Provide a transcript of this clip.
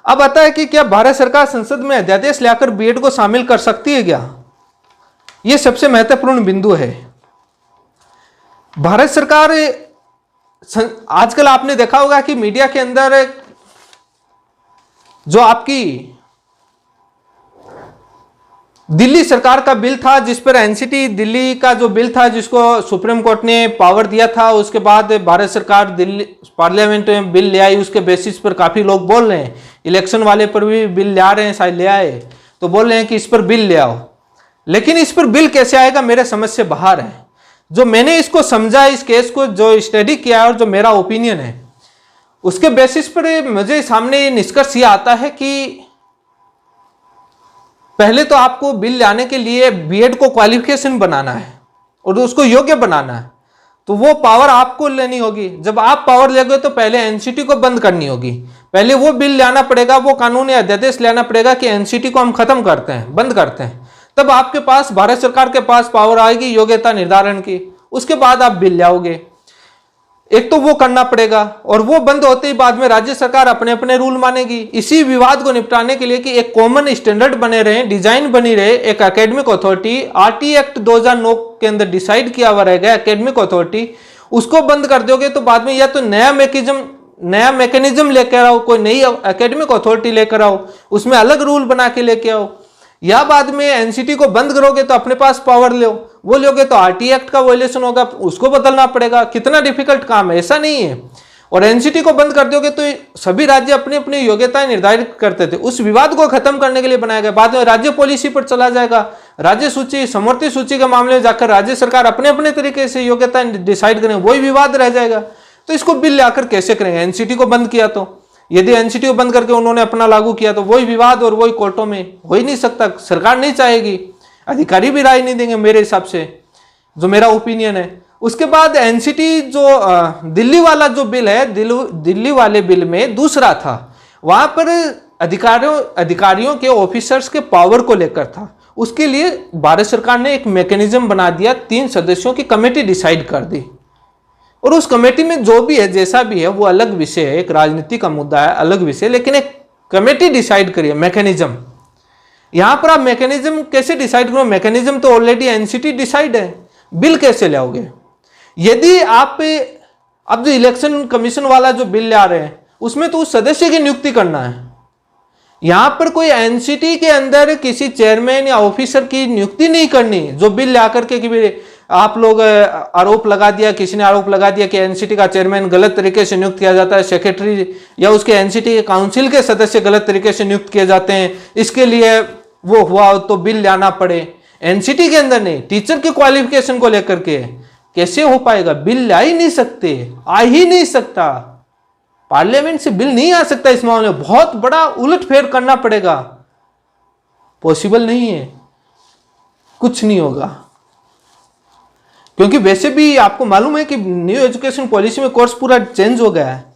अब आता है कि क्या भारत सरकार संसद में अध्यादेश लाकर बीएड को शामिल कर सकती है क्या? यह सबसे महत्वपूर्ण बिंदु है। भारत सरकार, आजकल आपने देखा होगा कि मीडिया के अंदर जो आपकी दिल्ली सरकार का बिल था, जिस पर एनसीटी दिल्ली का जो बिल था, जिसको सुप्रीम कोर्ट ने पावर दिया था, उसके बाद भारत सरकार दिल्ली पार्लियामेंट में बिल ले आई। उसके बेसिस पर काफी लोग बोल रहे हैं, इलेक्शन वाले पर भी बिल ले आ रहे हैं, शायद ले आए, तो बोल रहे हैं कि इस पर बिल ले आओ। लेकिन इस पर बिल कैसे आएगा, मेरे समझ से बाहर है। जो मैंने इसको समझा, इस केस को जो स्टडी किया है और जो मेरा ओपिनियन है, उसके बेसिस पर मुझे सामने निष्कर्ष ये आता है कि पहले तो आपको बिल लाने के लिए बीएड को क्वालिफिकेशन बनाना है और उसको योग्य बनाना है, तो वो पावर आपको लेनी होगी। जब आप पावर लेंगे तो पहले एनसीटी को बंद करनी होगी, पहले वो बिल लाना पड़ेगा, वो कानूनी अध्यादेश लाना पड़ेगा कि एनसीटी को हम खत्म करते हैं, बंद करते हैं। तब आपके पास, भारत सरकार के पास पावर आएगी योग्यता निर्धारण की, उसके बाद आप बिल लाओगे। एक तो वो करना पड़ेगा, और वो बंद होते ही बाद में राज्य सरकार अपने अपने रूल मानेगी। इसी विवाद को निपटाने के लिए कि एक कॉमन स्टैंडर्ड बने रहे, डिजाइन बनी रहे, एक एकेडमिक अथॉरिटी, आरटी एक्ट 2009 के अंदर डिसाइड किया हुआ रहेगा एकेडमिक अथॉरिटी, उसको बंद कर दोगे तो बाद में या तो नया मैकेनिज्म लेकर आओ, कोई नई एकेडमिक अथॉरिटी लेकर आओ, उसमें अलग रूल बना के लेके आओ, या बाद में एनसीटी को बंद करोगे तो अपने पास पावर लो, वो लोगे तो आरटी एक्ट का वायलेशन होगा, उसको बदलना पड़ेगा। कितना डिफिकल्ट काम है, ऐसा नहीं है। और एनसीटी को बंद कर दोगे तो सभी राज्य अपनी अपनी योग्यताएं निर्धारित करते थे, उस विवाद को खत्म करने के लिए बनाया गया। बाद में राज्य पॉलिसी पर चला जाएगा, राज्य सूची, समवर्ती सूची के मामले में जाकर राज्य सरकार अपने अपने तरीके से योग्यताएं डिसाइड करें, वही विवाद रह जाएगा। तो इसको बिल लाकर कैसे करेंगे? एनसीटी को बंद किया तो, यदि एनसीटी को बंद करके उन्होंने अपना लागू किया तो वही विवाद और वही कोर्टों में हो ही नहीं सकता। सरकार नहीं चाहेगी, अधिकारी भी राय नहीं देंगे मेरे हिसाब से, जो मेरा ओपिनियन है। उसके बाद एनसीटी जो दिल्ली वाला जो बिल है, दिल्ली वाले बिल में दूसरा था, वहां पर अधिकारियों के ऑफिसर्स के पावर को लेकर था। उसके लिए भारत सरकार ने एक मैकेनिज्म बना दिया, 3 सदस्यों की कमेटी डिसाइड कर दी, और उस कमेटी में जो भी है, जैसा भी है, वो अलग विषय है, एक राजनीति का मुद्दा है, अलग विषय, लेकिन एक कमेटी डिसाइड करिए मैकेनिज्म। यहां पर आप मैकेनिज्म कैसे डिसाइड करो? मैकेनिज्म तो ऑलरेडी एनसीटी डिसाइड है, बिल कैसे लाओगे? यदि आप अब जो इलेक्शन कमीशन वाला जो बिल ला रहे हैं, उसमें तो उस सदस्य की नियुक्ति करना है। यहां पर कोई एनसीटी के अंदर किसी चेयरमैन या ऑफिसर की नियुक्ति नहीं करनी, जो बिल ला करके कि आप लोग आरोप लगा दिया, किसी ने आरोप लगा दिया कि एनसीटी का चेयरमैन गलत तरीके से नियुक्त किया जाता है, सेक्रेटरी या उसके एनसीटी के काउंसिल के सदस्य गलत तरीके से नियुक्त किए जाते हैं, इसके लिए वो हुआ तो बिल लाना पड़े। एनसीटी के अंदर नहीं, टीचर की क्वालिफिकेशन को लेकर के कैसे हो पाएगा? बिल ला ही नहीं सकते, आ ही नहीं सकता, पार्लियामेंट से बिल नहीं आ सकता। इस मामले में बहुत बड़ा उलटफेर करना पड़ेगा, पॉसिबल नहीं है, कुछ नहीं होगा। क्योंकि वैसे भी आपको मालूम है कि न्यू एजुकेशन पॉलिसी में कोर्स पूरा चेंज हो गया है।